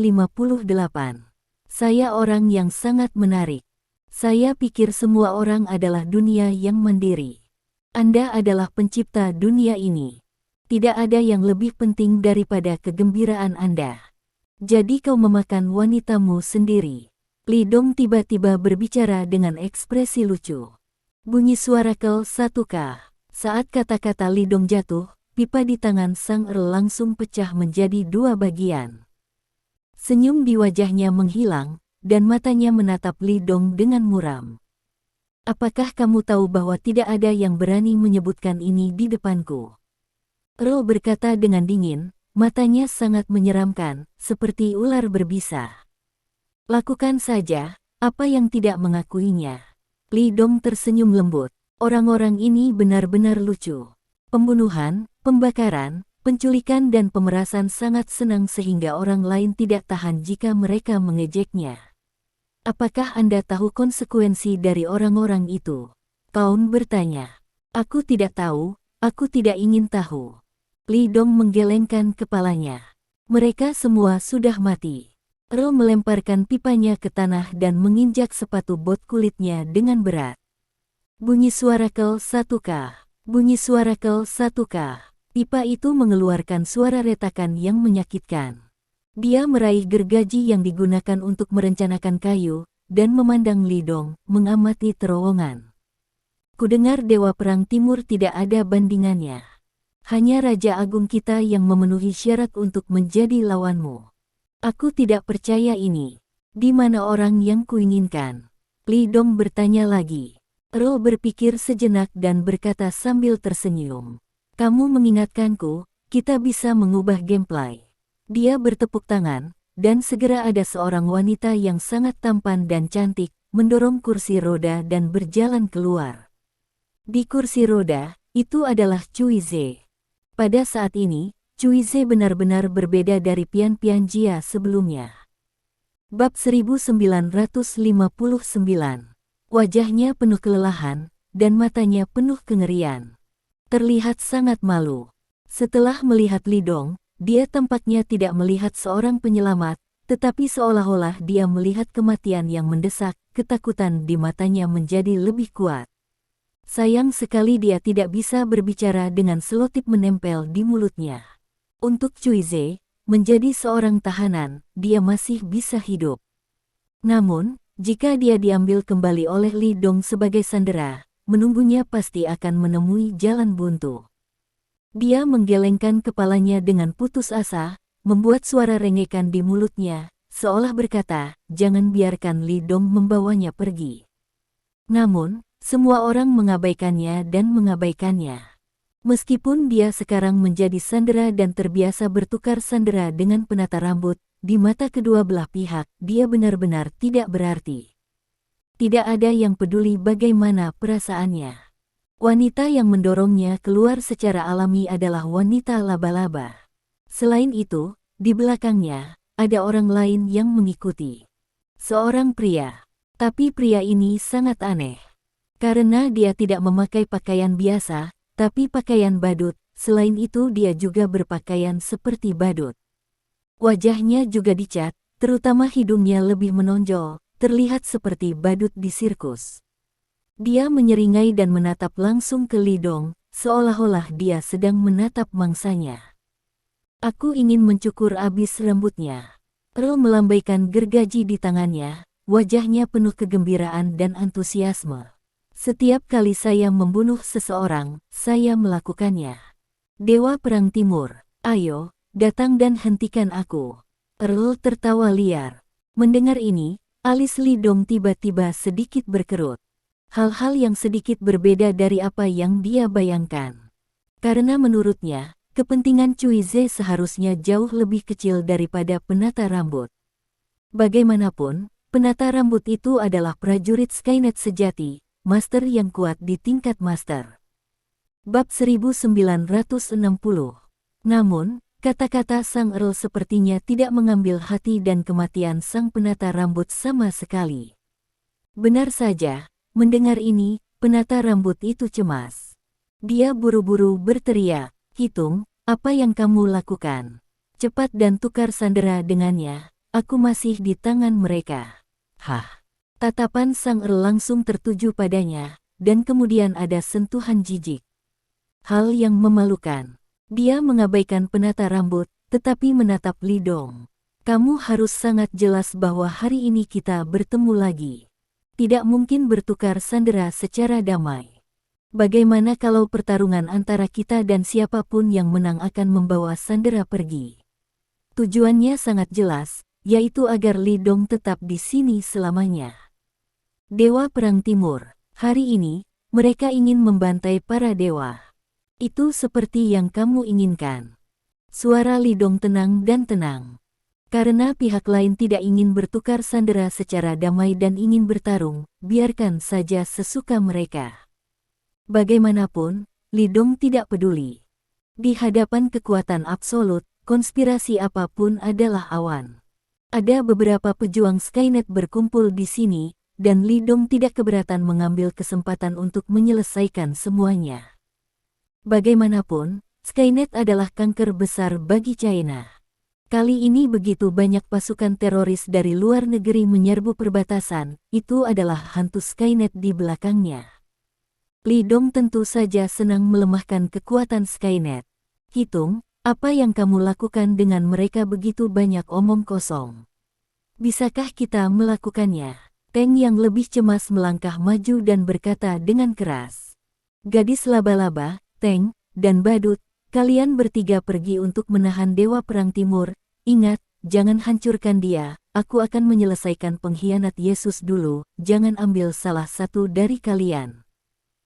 Saya orang yang sangat menarik. Saya pikir semua orang adalah dunia yang mandiri. Anda adalah pencipta dunia ini. Tidak ada yang lebih penting daripada kegembiraan Anda. Jadi kau memakan wanitamu sendiri. Li Dong tiba-tiba berbicara dengan ekspresi lucu. Bunyi suara kel 1K. Saat kata-kata Li Dong jatuh, pipa di tangan sang Earl langsung pecah menjadi dua bagian. Senyum di wajahnya menghilang, dan matanya menatap Li Dong dengan muram. Apakah kamu tahu bahwa tidak ada yang berani menyebutkan ini di depanku? Earl berkata dengan dingin, matanya sangat menyeramkan, seperti ular berbisa. Lakukan saja, apa yang tidak mengakuinya. Li Dong tersenyum lembut. Orang-orang ini benar-benar lucu. Pembunuhan, pembakaran, penculikan dan pemerasan sangat senang sehingga orang lain tidak tahan jika mereka mengejeknya. Apakah Anda tahu konsekuensi dari orang-orang itu? Kaun bertanya. Aku tidak tahu, aku tidak ingin tahu. Li Dong menggelengkan kepalanya. Mereka semua sudah mati. Earl melemparkan pipanya ke tanah dan menginjak sepatu bot kulitnya dengan berat. Bunyi suara kel 1K. Bunyi suara kel 1K. Pipa itu mengeluarkan suara retakan yang menyakitkan. Dia meraih gergaji yang digunakan untuk merencanakan kayu, dan memandang Li Dong, mengamati terowongan. Kudengar Dewa Perang Timur tidak ada bandingannya. Hanya Raja Agung kita yang memenuhi syarat untuk menjadi lawanmu. Aku tidak percaya ini. Di mana orang yang kuinginkan? Li Dong bertanya lagi. Earl berpikir sejenak dan berkata sambil tersenyum. Kamu mengingatkanku, kita bisa mengubah gameplay. Dia bertepuk tangan, dan segera ada seorang wanita yang sangat tampan dan cantik, mendorong kursi roda dan berjalan keluar. Di kursi roda, itu adalah Cui Ze. Pada saat ini, Cui Ze benar-benar berbeda dari Pian Pian Jia sebelumnya. Bab 1959. Wajahnya penuh kelelahan, dan matanya penuh kengerian. Terlihat sangat malu. Setelah melihat Li Dong, dia tampaknya tidak melihat seorang penyelamat, tetapi seolah-olah dia melihat kematian yang mendesak, ketakutan di matanya menjadi lebih kuat. Sayang sekali dia tidak bisa berbicara dengan selotip menempel di mulutnya. Untuk Cui Ze, menjadi seorang tahanan, dia masih bisa hidup. Namun, jika dia diambil kembali oleh Li Dong sebagai sandera, menunggunya pasti akan menemui jalan buntu. Dia menggelengkan kepalanya dengan putus asa, membuat suara rengekan di mulutnya, seolah berkata, jangan biarkan Li Dong membawanya pergi. Namun, semua orang mengabaikannya dan mengabaikannya. Meskipun dia sekarang menjadi sandera dan terbiasa bertukar sandera dengan penata rambut, di mata kedua belah pihak, dia benar-benar tidak berarti. Tidak ada yang peduli bagaimana perasaannya. Wanita yang mendorongnya keluar secara alami adalah wanita laba-laba. Selain itu, di belakangnya, ada orang lain yang mengikuti. Seorang pria. Tapi pria ini sangat aneh. Karena dia tidak memakai pakaian biasa, tapi pakaian badut, selain itu dia juga berpakaian seperti badut. Wajahnya juga dicat, terutama hidungnya lebih menonjol, terlihat seperti badut di sirkus. Dia menyeringai dan menatap langsung ke Li Dong, seolah-olah dia sedang menatap mangsanya. Aku ingin mencukur abis rambutnya. Earl melambaikan gergaji di tangannya, wajahnya penuh kegembiraan dan antusiasme. Setiap kali saya membunuh seseorang, saya melakukannya. Dewa Perang Timur, ayo, datang dan hentikan aku. Earl tertawa liar. Mendengar ini, Alis Li Dong tiba-tiba sedikit berkerut. Hal-hal yang sedikit berbeda dari apa yang dia bayangkan. Karena menurutnya, kepentingan Cui Ze seharusnya jauh lebih kecil daripada penata rambut. Bagaimanapun, penata rambut itu adalah prajurit Skynet sejati, master yang kuat di tingkat master. Bab 1960. Namun, kata-kata Sang Earl sepertinya tidak mengambil hati dan kematian sang penata rambut sama sekali. Benar saja, mendengar ini, penata rambut itu cemas. Dia buru-buru berteriak, "Hitung, apa yang kamu lakukan? Cepat dan tukar sandera dengannya, aku masih di tangan mereka." Hah! Tatapan Sang Earl langsung tertuju padanya, dan kemudian ada sentuhan jijik. Hal yang memalukan. Dia mengabaikan penata rambut, tetapi menatap Li Dong. "Kamu harus sangat jelas bahwa hari ini kita bertemu lagi. Tidak mungkin bertukar sandera secara damai. Bagaimana kalau pertarungan antara kita dan siapapun yang menang akan membawa sandera pergi?" Tujuannya sangat jelas, yaitu agar Li Dong tetap di sini selamanya. Dewa Perang Timur, hari ini, mereka ingin membantai para dewa. Itu seperti yang kamu inginkan. Suara Li Dong tenang dan tenang. Karena pihak lain tidak ingin bertukar sandera secara damai dan ingin bertarung, biarkan saja sesuka mereka. Bagaimanapun, Li Dong tidak peduli. Di hadapan kekuatan absolut, konspirasi apapun adalah awan. Ada beberapa pejuang Skynet berkumpul di sini, dan Li Dong tidak keberatan mengambil kesempatan untuk menyelesaikan semuanya. Bagaimanapun, Skynet adalah kanker besar bagi China. Kali ini begitu banyak pasukan teroris dari luar negeri menyerbu perbatasan, itu adalah hantu Skynet di belakangnya. Li Dong tentu saja senang melemahkan kekuatan Skynet. "Hitung, apa yang kamu lakukan dengan mereka begitu banyak omong kosong? Bisakah kita melakukannya?" Teng yang lebih cemas melangkah maju dan berkata dengan keras. "Gadis laba-laba, Teng, dan Badut, kalian bertiga pergi untuk menahan Dewa Perang Timur. Ingat, jangan hancurkan dia, aku akan menyelesaikan pengkhianat Yesus dulu, jangan ambil salah satu dari kalian."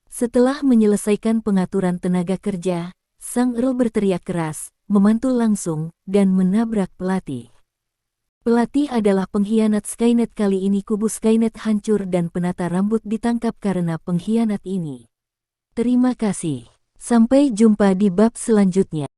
Setelah menyelesaikan pengaturan tenaga kerja, Sang Earl berteriak keras, memantul langsung, dan menabrak pelatih. Pelatih adalah pengkhianat Skynet. Kali ini kubu Skynet hancur dan penata rambut ditangkap karena pengkhianat ini. Terima kasih. Sampai jumpa di bab selanjutnya.